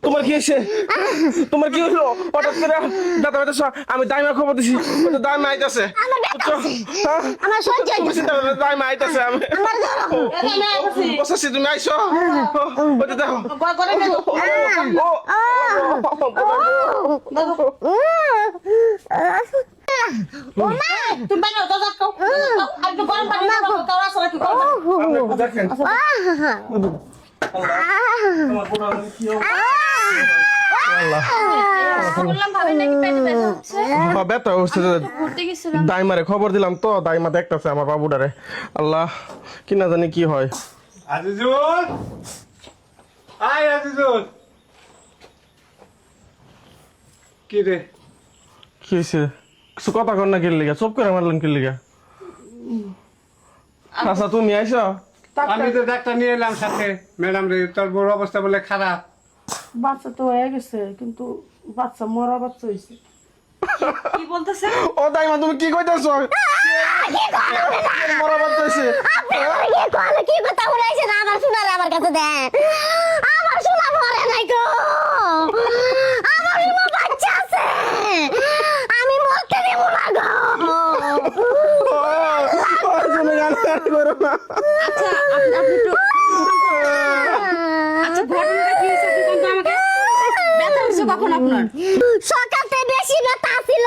তোমার কি হয়েছে? তোমার কি হলো হঠাৎ করে দাদা বেটা? আমি দাইমা খবর দিছি, দাইমা আইতাছে। আমার সহ্য দাইমা আইতাছে। আমি বসেছি, তুমি আইসো। ওটা দেখো দেখেন দাইমারে খবর দিলাম তো, দাইমা দেখতেছে আমার বাবুটারে। আল্লাহ, কি না জানি কি হয়। আজিজুল, আয় আজিজুল। কি রে, কি হয়েছে? কিছু কথা কর না কি লিগা? চুপ করে মারলেন কি লিগা? আচ্ছা তুমি আইসো। আমি তো ডাক্তার নিয়ে এলাম সাথে। ম্যাডাম রে, তোর বড় অবস্থা বলে খারাপ। বাচ্চা তো হয়ে গেছে, কিন্তু বাচ্চা মরা বাচ্চা হয়েছে। কি বলতেছে? ও দাইমা তুমি কি কইতাছো? মরা বাচ্চাছে। কি কথা উড়াইছে না? আমার শোনার আমার কাছে দেন। আমার শোনা মরে নাই গো, আমার শোনা বাচ্চা আছে। আমি মরতে দেব না গো। তুমি গান করো না। আচ্ছা আপনি তো আচ্ছা ঘটনাটা কি হয়েছে আপনি কোনটা আমাকে? ব্যথা হচ্ছে কখন আপনার? সকালে বেশি ব্যথা ছিল,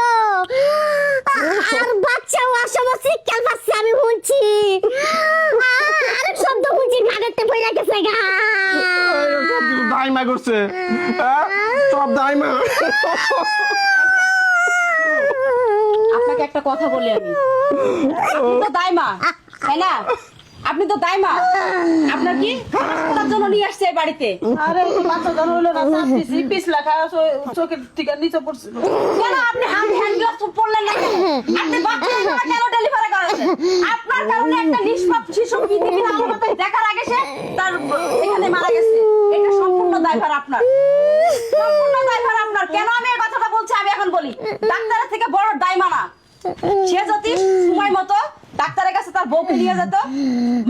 আর বাচ্চা হওয়ার সময় চিৎকার পাচ্ছে আমি শুনছি। আর শব্দ শুনছি, গাড়িতে পড়ে গেছে গা। দাইমা করছে, সব দাইমা। আপনাকে একটা কথা বলি আমি, আপনি তো দাইমা, তাই না? আপনি তো দাইমা। আপনার কি করার জন্য নিয়ে আসছে এই বাড়িতে? আরে বাচ্চা জন হইলো না, চাপতেছি পিছলা খাওয়া চোখের থেকে নিচে পড়ছিল। কেন আপনি হ্যান্ড গ্লাভস পরলেন না কেন? আপনি বাচ্চার জন্য কেন ডেলিভারি করেছেন? আপনার কারণে একটা নিষ্পাপ শিশু পৃথিবীর আলো বাতাস দেখার আগে সে তার এখানে মারা গেছে। এটা সম্পূর্ণ দায়ভার আপনার, সম্পূর্ণ দায়ভার আপনার। কেন আমি এই কথাটা বলছি আমি এখন বলি, ডাক্তারের থেকে বড় দায়মা না। সে যদি সময় মতো ডাক্তারের কাছে তার বউকে নিয়ে যেত,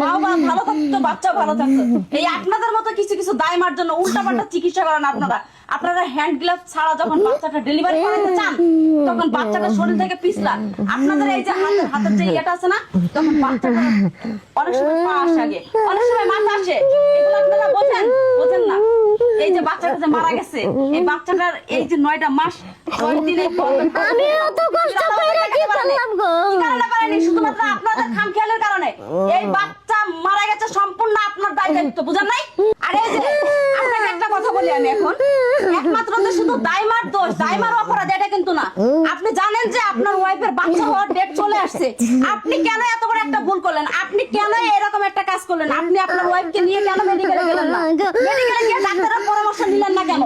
মাও ভালো থাকতো, বাচ্চাও ভালো থাকতো। এই আপনাদের মতো কিছু কিছু দায়মার জন্য উল্টাপাল্টা চিকিৎসা করেন আপনারা। আপনারা হ্যান্ড গ্লাভ ছাড়া যখন বাচ্চাটা ডেলিভারি করাতে চান, তখন বাচ্চাটা শরীর থেকে পিছলা। আপনাদের এই যে হাতের যে ইয়েটা আছে না, তখন বাচ্চাটা অনেক সময় পা আসে আগে, অনেক সময় মাথা আসে। এগুলো আপনারা বোঝেন না। এই যে বাচ্চাটা যে মারা গেছে, এই বাচ্চাটার এই যে 9টা মাস 6 দিনে আমি অত কষ্ট করে কি করলাম গো? কি কারণে পারেনি? শুধুমাত্র আপনাদের খামখেয়ালের কারণে এই বাচ্চা মারা গেছে। সম্পূর্ণ আপনার দায়িত্ব, বুঝেন নাই? আর এই যে আপনাকে একটা কথা বলি আমি এখন, একমাত্র যে শুধু দাইমার দোষ, দাইমার অপরাধ এটা কিন্তু না। আপনি জানেন যে আপনার ওয়াইফের বাচ্চা হওয়ার ডেট চলে আসছে। আপনি কেন এত বড় একটা ভুল করলেন? আপনি কেন এরকম একটা কাজ করলেন? আপনি আপনার ওয়াইফকে নিয়ে কেন মেডিকেলে গেলেন না? মেডিকেলে গিয়ে ডাক্তারের পরামর্শ নিলেন না কেন?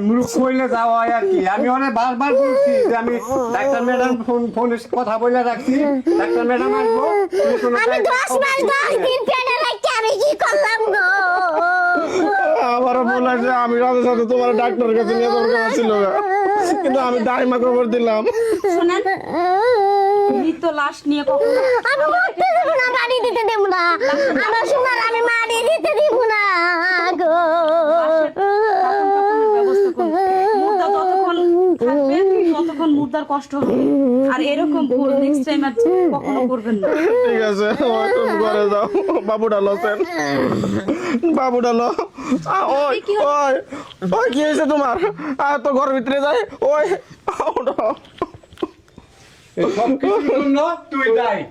মূর্খ হইলে যাওয়া হয় আর কি। আমি অনেক বারবার বলছি যে আমি ডাক্তার ম্যাডাম ফোনে কথা বলে রাখছি, ডাক্তার ম্যাডাম আসবো। আমি 10 মাস 10 দিন পেটে রাখতে আমি কি করলাম গো? আমারও বলা যে আমি রাতে সাথে তোমার ডাক্তারের কাছে নিয়ে যাওয়ার কথা ছিল, কিন্তু আমি দাইমা খবর দিলাম। শুনেন, মৃত লাশ নিয়ে কখনো আমি মরতে দেব না, বাড়ি দিতে দেব না। আমার সোনার আমি মারি দিতে দেব না গো। ব্যবস্থা করুন। মুর্দা যতক্ষণ থাকবে ততক্ষণ মুর্দার কষ্ট হবে। আর এরকম ভুল নেক্সট টাইম আর কখনো করবেন না। ঠিক আছে, তুমি ঘরে যাও। বাবুটা লোছেন, বাবুটা লো। ওই ওই ওই কি হয়েছে তোমার? তো ঘরের ভিতরে যাই। ওই সব কিছু তুই দায়।